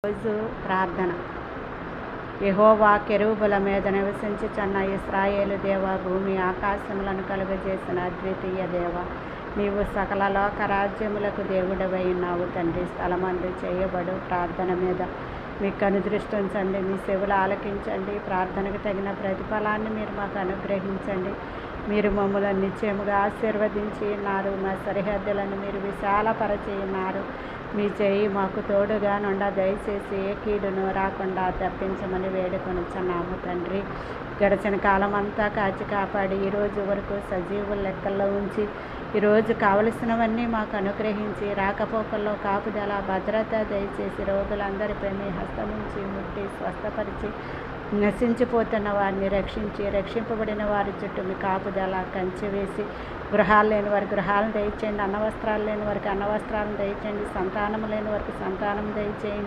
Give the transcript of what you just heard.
రోజు ప్రార్థన. యెహోవా కెరూబుల మీద నివసించుచున్న ఇశ్రాయేలు దేవా, భూమి ఆకాశములను కలుగజేసిన అద్వితీయ దేవ, నీవు సకల లోక రాజ్యములకు దేవుడవై ఉన్నావు తండ్రి. స్థలమందు చేయబడు ప్రార్థన మీద మీ కనుదృష్టి ఉంచండి, మీ చెవులు ఆలకించండి. ప్రార్థనకు తగిన ప్రతిఫలాన్ని మీరు మాకు అనుగ్రహించండి. మీరు మమ్మల్ని నిశ్చయముగా ఆశీర్వదించి ఉన్నారు. మా సరిహద్దులను మీరు విశాలపరచి ఉన్నారు. మీ చేయి మాకు తోడుగా నుండ దయచేసి ఏ కీడును రాకుండా తప్పించమని వేడుకొనుచున్నాము తండ్రి. గడిచిన కాలం అంతా కాచి కాపాడి ఈరోజు వరకు సజీవుల లెక్కల్లో ఉంచి ఈరోజు కావలసినవన్నీ మాకు అనుగ్రహించి రాకపోకల్లో కాపుదల భద్రత దయచేసి రోగులందరిపై మీ హస్తముంచి ముట్టి స్వస్థపరిచి నశించిపోతున్న వారిని రక్షించి రక్షింపబడిన వారి చుట్టూ మీ కాపుదల కంచె వేసి గృహాలు లేని వారికి గృహాలను దయచేయండి, అన్నవస్త్రాలు లేని వారికి అన్నవస్త్రాలను దయచేయండి, సంతానం లేని వారికి సంతానం దయచేయండి.